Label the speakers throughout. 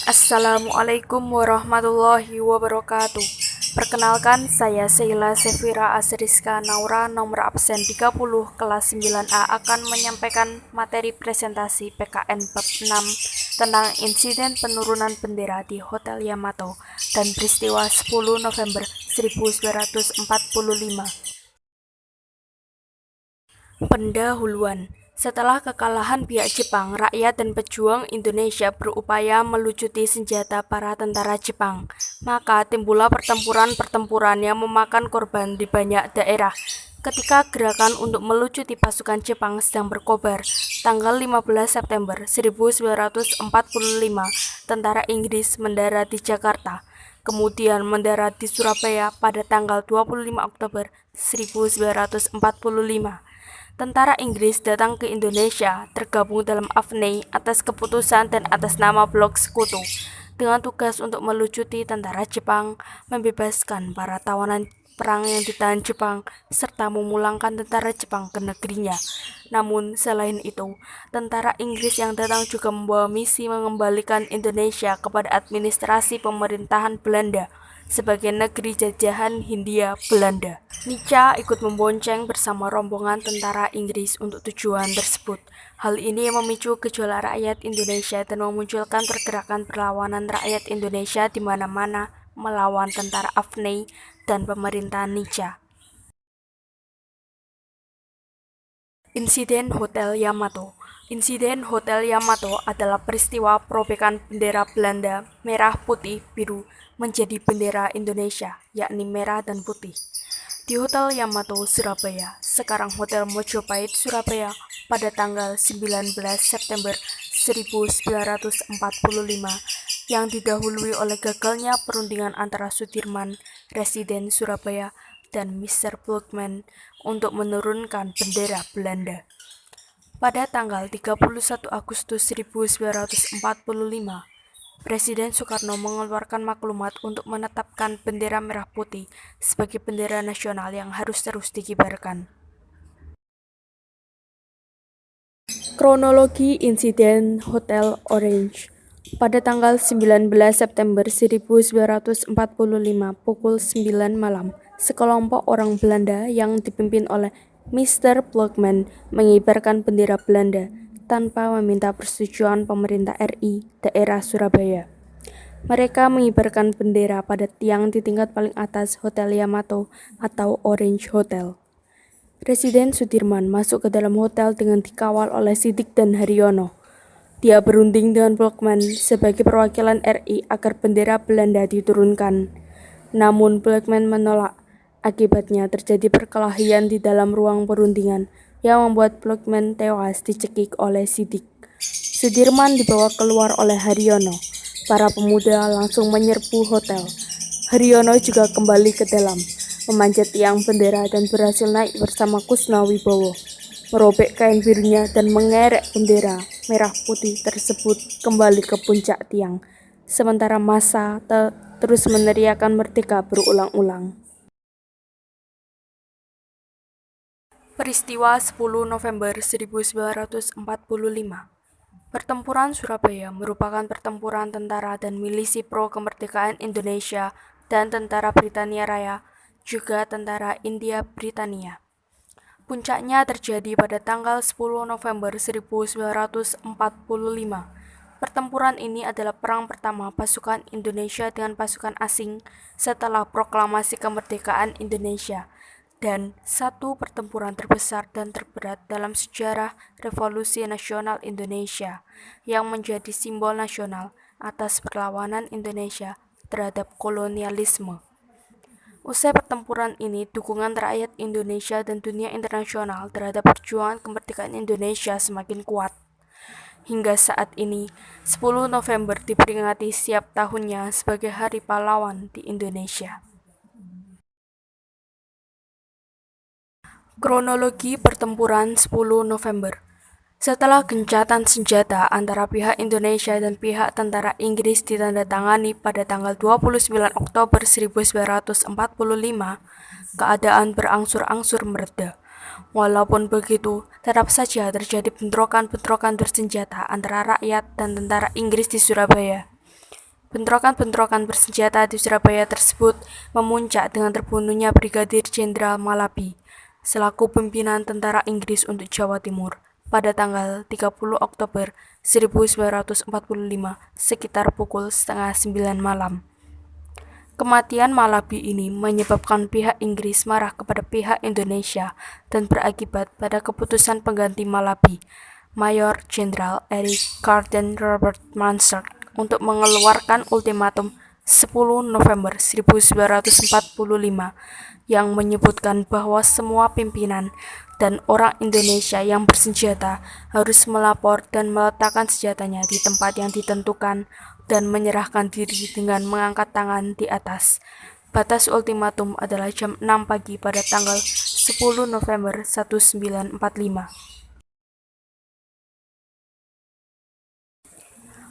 Speaker 1: Assalamualaikum warahmatullahi wabarakatuh. Perkenalkan, saya Sheila Sefira Asriska Naura, nomor absen 30, kelas 9A akan menyampaikan materi presentasi PKN bab 6 tentang insiden penurunan bendera di Hotel Yamato dan peristiwa 10 November 1945. Pendahuluan. Setelah kekalahan pihak Jepang, rakyat dan pejuang Indonesia berupaya melucuti senjata para tentara Jepang. Maka timbullah pertempuran-pertempuran yang memakan korban di banyak daerah. Ketika gerakan untuk melucuti pasukan Jepang sedang berkobar, tanggal 15 September 1945, tentara Inggris mendarat di Jakarta, kemudian mendarat di Surabaya pada tanggal 25 Oktober 1945. Tentara Inggris datang ke Indonesia, tergabung dalam AFNI atas keputusan dan atas nama Blok Sekutu, dengan tugas untuk melucuti tentara Jepang, membebaskan para tawanan perang yang ditahan Jepang, serta memulangkan tentara Jepang ke negerinya. Namun, selain itu, tentara Inggris yang datang juga membawa misi mengembalikan Indonesia kepada administrasi pemerintahan Belanda sebagai negeri jajahan Hindia Belanda. Nica ikut membonceng bersama rombongan tentara Inggris untuk tujuan tersebut. Hal ini memicu gejolak rakyat Indonesia dan memunculkan pergerakan perlawanan rakyat Indonesia di mana-mana melawan tentara AFNI dan pemerintahan Nica. Insiden Hotel Yamato. Insiden Hotel Yamato adalah peristiwa perobekan bendera Belanda merah putih biru menjadi bendera Indonesia, yakni merah dan putih, di Hotel Yamato, Surabaya, sekarang Hotel Mojopahit, Surabaya, pada tanggal 19 September 1945, yang didahului oleh gagalnya perundingan antara Sudirman, Residen Surabaya, dan Mr. Blokman untuk menurunkan bendera Belanda. Pada tanggal 31 Agustus 1945, Presiden Soekarno mengeluarkan maklumat untuk menetapkan bendera merah putih sebagai bendera nasional yang harus terus dikibarkan. Kronologi insiden Hotel Orange. Pada tanggal 19 September 1945 pukul 9 malam, sekelompok orang Belanda yang dipimpin oleh Mr. Blokman mengibarkan bendera Belanda tanpa meminta persetujuan pemerintah RI daerah Surabaya. Mereka mengibarkan bendera pada tiang di tingkat paling atas Hotel Yamato atau Orange Hotel. Presiden Sudirman masuk ke dalam hotel dengan dikawal oleh Siddik dan Haryono. Dia berunding dengan Blokman sebagai perwakilan RI agar bendera Belanda diturunkan. Namun Blokman menolak. Akibatnya terjadi perkelahian di dalam ruang perundingan yang membuat Blokman tewas dicekik oleh Siddik. Sudirman dibawa keluar oleh Haryono. Para pemuda langsung menyerbu hotel. Haryono juga kembali ke dalam, memanjat tiang bendera dan berhasil naik bersama Kusna Wibowo, merobek kain birunya dan mengerek bendera merah putih tersebut kembali ke puncak tiang, sementara massa terus meneriakkan merdeka berulang-ulang. Peristiwa 10 November 1945. Pertempuran Surabaya merupakan pertempuran tentara dan milisi pro kemerdekaan Indonesia dan tentara Britania Raya, juga tentara India Britania. Puncaknya terjadi pada tanggal 10 November 1945. Pertempuran ini adalah perang pertama pasukan Indonesia dengan pasukan asing setelah proklamasi kemerdekaan Indonesia, dan satu pertempuran terbesar dan terberat dalam sejarah Revolusi Nasional Indonesia, yang menjadi simbol nasional atas perlawanan Indonesia terhadap kolonialisme. Usai pertempuran ini, dukungan rakyat Indonesia dan dunia internasional terhadap perjuangan kemerdekaan Indonesia semakin kuat. Hingga saat ini, 10 November diperingati setiap tahunnya sebagai Hari Pahlawan di Indonesia. Kronologi pertempuran 10 November. Setelah gencatan senjata antara pihak Indonesia dan pihak tentara Inggris ditandatangani pada tanggal 29 Oktober 1945, keadaan berangsur-angsur mereda. Walaupun begitu, tetap saja terjadi bentrokan-bentrokan bersenjata antara rakyat dan tentara Inggris di Surabaya. Bentrokan-bentrokan bersenjata di Surabaya tersebut memuncak dengan terbunuhnya Brigadir Jenderal Malabi selaku pimpinan tentara Inggris untuk Jawa Timur pada tanggal 30 Oktober 1945 sekitar pukul setengah 9 malam. Kematian Malabi ini menyebabkan pihak Inggris marah kepada pihak Indonesia dan berakibat pada keputusan pengganti Malabi, Mayor Jenderal Eric Carden Robert Mansard, untuk mengeluarkan ultimatum 10 November 1945 yang menyebutkan bahwa semua pimpinan dan orang Indonesia yang bersenjata harus melapor dan meletakkan senjatanya di tempat yang ditentukan dan menyerahkan diri dengan mengangkat tangan di atas. Batas ultimatum adalah jam 6 pagi pada tanggal 10 November 1945.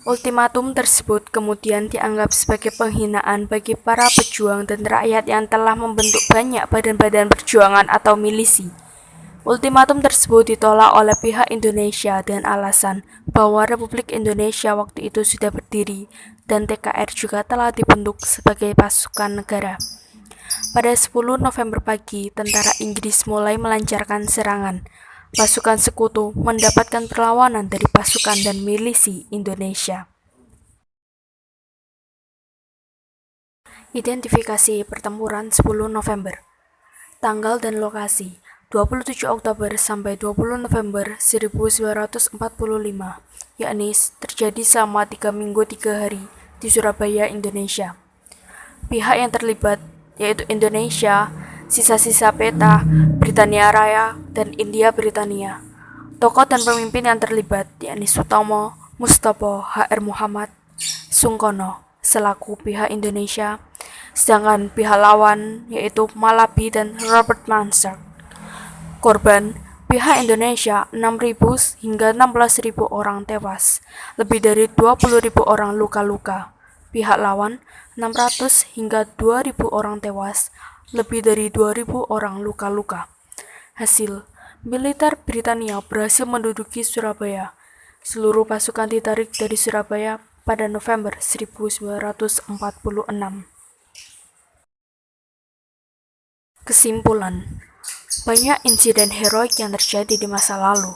Speaker 1: Ultimatum tersebut kemudian dianggap sebagai penghinaan bagi para pejuang dan rakyat yang telah membentuk banyak badan-badan perjuangan atau milisi. Ultimatum tersebut ditolak oleh pihak Indonesia dengan alasan bahwa Republik Indonesia waktu itu sudah berdiri dan TKR juga telah dibentuk sebagai pasukan negara. Pada 10 November pagi, tentara Inggris mulai melancarkan serangan. Pasukan sekutu mendapatkan perlawanan dari pasukan dan milisi Indonesia. Identifikasi pertempuran 10 November. Tanggal dan lokasi 27 Oktober sampai 20 November 1945, yakni terjadi selama 3 minggu 3 hari di Surabaya, Indonesia. Pihak yang terlibat yaitu Indonesia, sisa-sisa peta, Britania Raya, dan India Britania. Tokoh dan pemimpin yang terlibat yakni Sutomo, Mustopo, H.R. Muhammad, Sungkono selaku pihak Indonesia, sedangkan pihak lawan yaitu Malabi dan Robert Mansard. Korban pihak Indonesia 6.000 hingga 16.000 orang tewas, lebih dari 20.000 orang luka-luka. Pihak lawan 600 hingga 2.000 orang tewas, lebih dari 2.000 orang luka-luka. Hasil, militer Britania berhasil menduduki Surabaya. Seluruh pasukan ditarik dari Surabaya pada November 1946. Kesimpulan, banyak insiden heroik yang terjadi di masa lalu.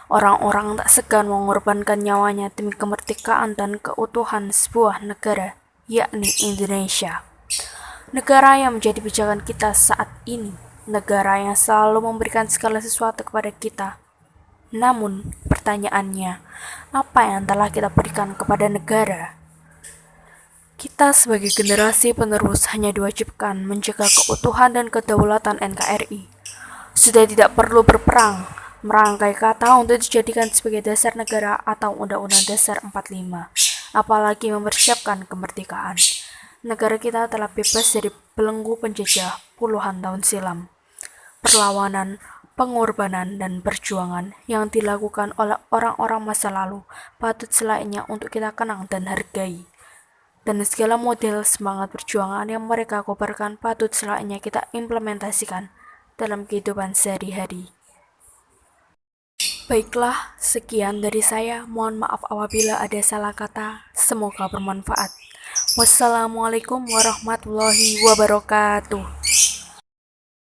Speaker 1: Orang-orang tak segan mengorbankan nyawanya demi kemerdekaan dan keutuhan sebuah negara, yakni Indonesia. Negara yang menjadi pijakan kita saat ini, negara yang selalu memberikan segala sesuatu kepada kita. Namun, pertanyaannya, apa yang telah kita berikan kepada negara? Kita sebagai generasi penerus hanya diwajibkan menjaga keutuhan dan kedaulatan NKRI. Sudah tidak perlu berperang, merangkai kata untuk dijadikan sebagai dasar negara atau Undang-Undang Dasar 45, apalagi mempersiapkan kemerdekaan. Negara kita telah bebas dari belenggu penjajah puluhan tahun silam. Perlawanan, pengorbanan, dan perjuangan yang dilakukan oleh orang-orang masa lalu patut selayaknya untuk kita kenang dan hargai. Dan segala model semangat perjuangan yang mereka kobarkan patut selayaknya kita implementasikan dalam kehidupan sehari-hari. Baiklah, sekian dari saya. Mohon maaf apabila ada salah kata. Semoga bermanfaat. Wassalamualaikum warahmatullahi wabarakatuh.